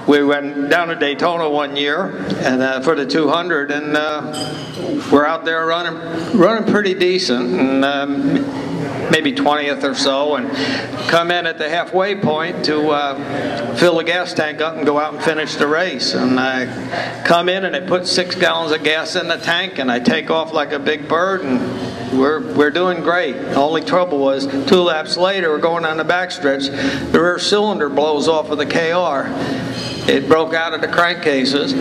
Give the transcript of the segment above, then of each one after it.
we went down to Daytona one year and for the 200, and we're out there running pretty decent, and maybe 20th or so, and come in at the halfway point to fill the gas tank up and go out and finish the race. And I come in and I put 6 gallons of gas in the tank, and I take off like a big bird, and we're doing great. The only trouble was 2 laps later, we're going down the backstretch, the rear cylinder blows off of the KR. It broke out of the crankcases.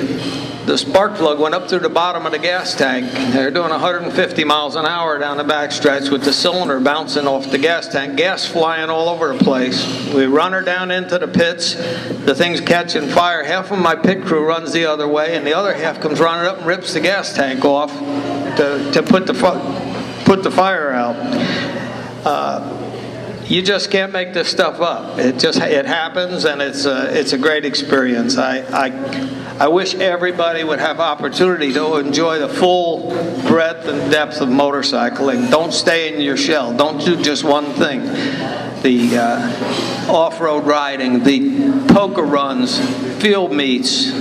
The spark plug went up through the bottom of the gas tank. They're doing 150 miles an hour down the backstretch with the cylinder bouncing off the gas tank, gas flying all over the place. We run her down into the pits. The thing's catching fire. Half of my pit crew runs the other way, and the other half comes running up and rips the gas tank off to put the fire out. You just can't make this stuff up. It happens, and it's a great experience. I wish everybody would have opportunity to enjoy the full breadth and depth of motorcycling. Don't stay in your shell. Don't do just one thing. The off-road riding, the poker runs, field meets,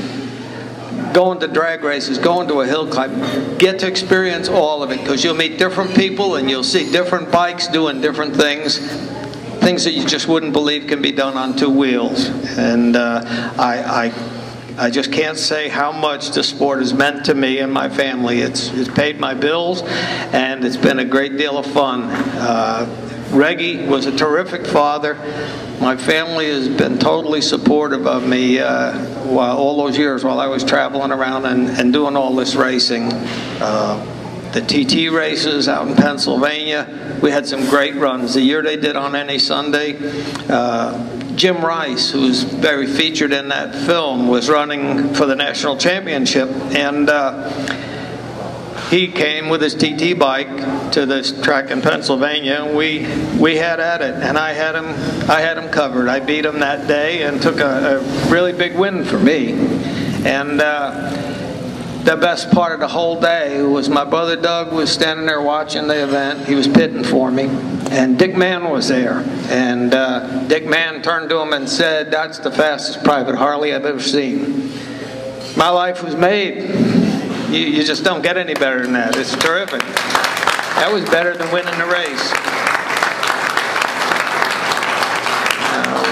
going to drag races, going to a hill climb. Get to experience all of it, because you'll meet different people and you'll see different bikes doing different things that you just wouldn't believe can be done on 2 wheels. And I just can't say how much the sport has meant to me and my family. It's paid my bills, and it's been a great deal of fun. Reggie was a terrific father. My family has been totally supportive of me all those years while I was traveling around and doing all this racing. The TT races out in Pennsylvania, we had some great runs. The year they did on any Sunday, Jim Rice, who's very featured in that film, was running for the national championship, and he came with his TT bike to this track in Pennsylvania, and we had at it, and I had him covered. I beat him that day and took a really big win for me. And the best part of the whole day was my brother Doug was standing there watching the event. He was pitting for me, and Dick Mann was there. And Dick Mann turned to him and said, "That's the fastest private Harley I've ever seen." My life was made. You just don't get any better than that. It's terrific. That was better than winning the race.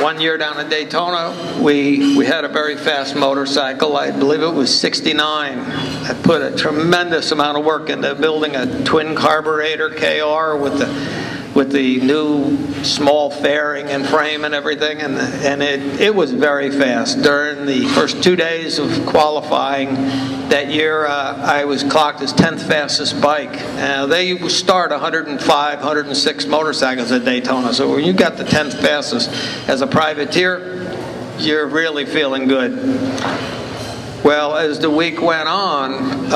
One year down at Daytona, we had a very fast motorcycle. I believe it was 69. I put a tremendous amount of work into building a twin carburetor KR with the new small fairing and frame and everything, and it was very fast. During the first 2 days of qualifying that year, I was clocked as 10th fastest bike. They start 105, 106 motorcycles at Daytona, so when you got the 10th fastest as a privateer, you're really feeling good. Well, as the week went on,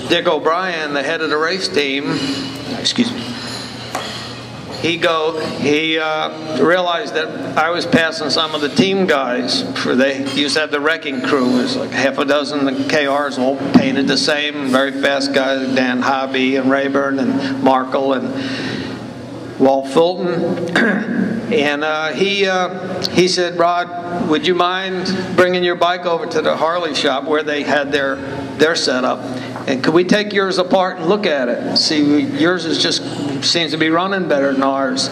Dick O'Brien, the head of the race team, he realized that I was passing some of the team guys. They used to have the wrecking crew. It was like half a dozen KRs, all painted the same, very fast guys, Dan Hobby and Rayburn and Markle and Walt Fulton. And he said, "Rod, would you mind bringing your bike over to the Harley shop where they had their setup? And could we take yours apart and look at it? See, yours seems to be running better than ours."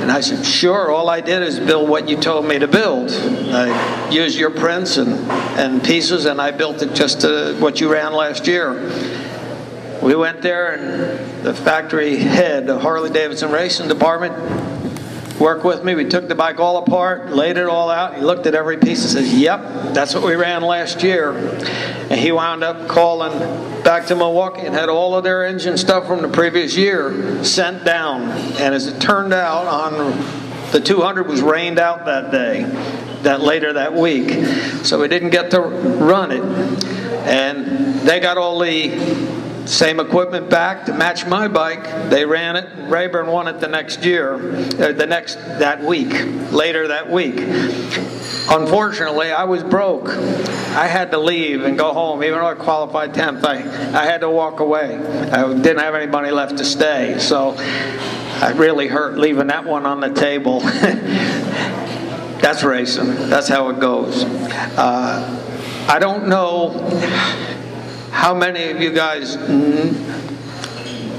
And I said, "Sure, all I did is build what you told me to build. I used your prints and pieces, and I built it just to what you ran last year." We went there, and the factory head, the Harley-Davidson racing department, worked with me. We took the bike all apart, laid it all out. He looked at every piece and says, "Yep, that's what we ran last year." And he wound up calling back to Milwaukee and had all of their engine stuff from the previous year sent down. And as it turned out, on the 200 was rained out that day, later that week. So we didn't get to run it. And they got all the same equipment back to match my bike. They ran it. Rayburn won it the next year, later that week. Unfortunately, I was broke. I had to leave and go home. Even though I qualified 10th, I had to walk away. I didn't have any money left to stay, so I really hurt leaving that one on the table. That's racing. That's how it goes. I don't know how many of you guys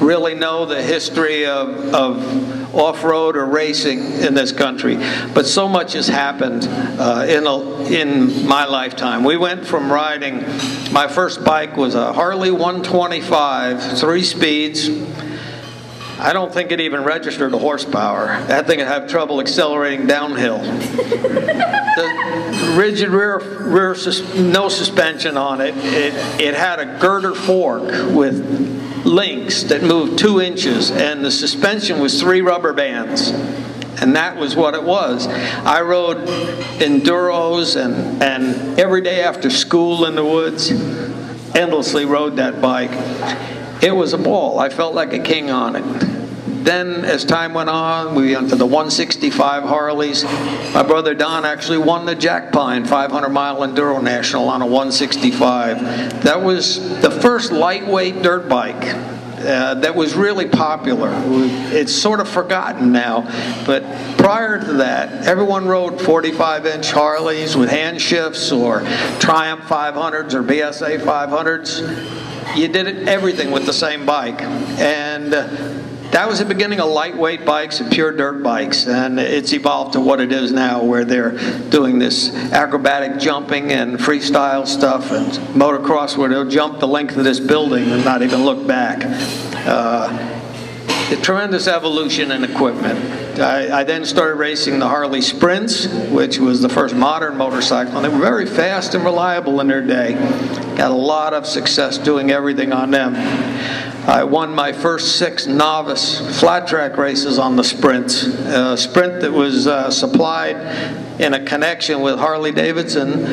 really know the history of off-road or racing in this country, but so much has happened in my lifetime. We went from riding, my first bike was a Harley 125, 3 speeds. I don't think it even registered a horsepower. That thing would have trouble accelerating downhill. The rigid rear no suspension on it. It had a girder fork with links that moved 2 inches, and the suspension was 3 rubber bands. And that was what it was. I rode enduros and every day after school in the woods, endlessly rode that bike. It was a ball. I felt like a king on it. Then, as time went on, we went to the 165 Harleys. My brother Don actually won the Jack Pine 500-mile Enduro National on a 165. That was the first lightweight dirt bike that was really popular. It's sort of forgotten now, but prior to that, everyone rode 45-inch Harleys with hand shifts or Triumph 500s or BSA 500s. You did everything with the same bike. And that was the beginning of lightweight bikes and pure dirt bikes, and it's evolved to what it is now, where they're doing this acrobatic jumping and freestyle stuff, and motocross where they'll jump the length of this building and not even look back. A tremendous evolution in equipment. I then started racing the Harley Sprints, which was the first modern motorcycle, and they were very fast and reliable in their day. Got a lot of success doing everything on them. I won my first 6 novice flat track races on the Sprints. A Sprint that was supplied in a connection with Harley Davidson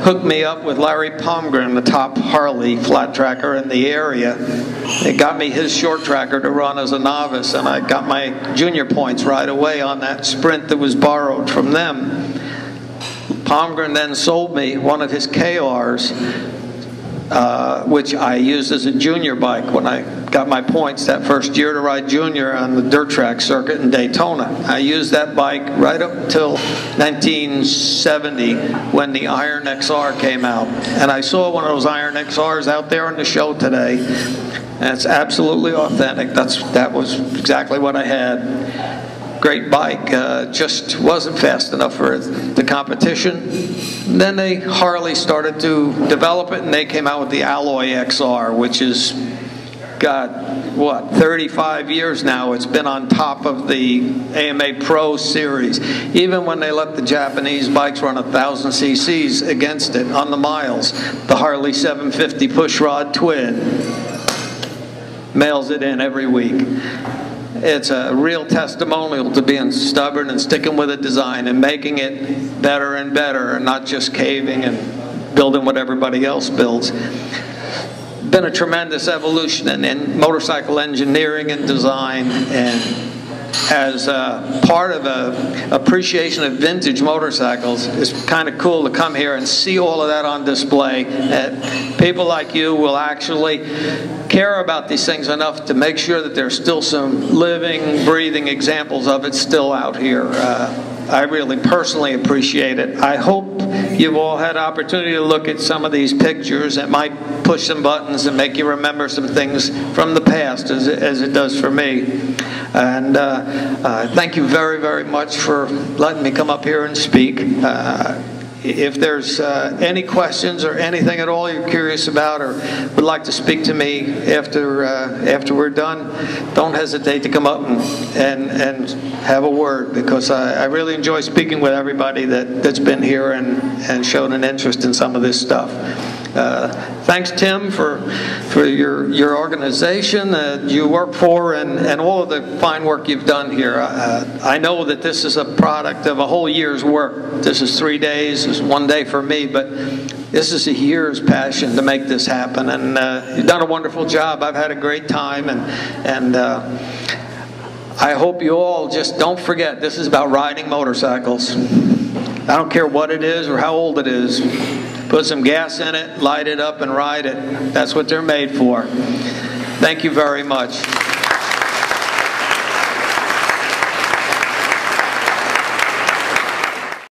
hooked me up with Larry Palmgren, the top Harley flat tracker in the area. It got me his short tracker to run as a novice, and I got my junior points right away on that Sprint that was borrowed from them. Palmgren then sold me one of his KRs, which I used as a junior bike when I got my points that first year to ride junior on the dirt track circuit in Daytona. I used that bike right up until 1970 when the Iron XR came out. And I saw one of those Iron XRs out there on the show today, and it's absolutely authentic. That was exactly what I had. Great bike, just wasn't fast enough for the competition. And then Harley started to develop it, and they came out with the Alloy XR, which is, God, what, 35 years now. It's been on top of the AMA Pro Series. Even when they let the Japanese bikes run 1,000 cc's against it on the miles, the Harley 750 pushrod twin mails it in every week. It's a real testimonial to being stubborn and sticking with a design and making it better and better, and not just caving and building what everybody else builds. Been a tremendous evolution in motorcycle engineering and design, and as part of an appreciation of vintage motorcycles, it's kind of cool to come here and see all of that on display. People like you will actually care about these things enough to make sure that there's still some living, breathing examples of it still out here. I really personally appreciate it. I hope you've all had an opportunity to look at some of these pictures. It might push some buttons and make you remember some things from the past, as it does for me. And thank you very, very much for letting me come up here and speak. If there's any questions or anything at all you're curious about or would like to speak to me after we're done, don't hesitate to come up and have a word, because I really enjoy speaking with everybody that's been here and shown an interest in some of this stuff. Thanks, Tim, for your organization you work for, and all of the fine work you've done here. I know that this is a product of a whole year's work. This is 3 days, this is 1 day for me, but this is a year's passion to make this happen, and you've done a wonderful job. I've had a great time, and I hope you all just don't forget, this is about riding motorcycles. I don't care what it is or how old it is. Put some gas in it, light it up, and ride it. That's what they're made for. Thank you very much.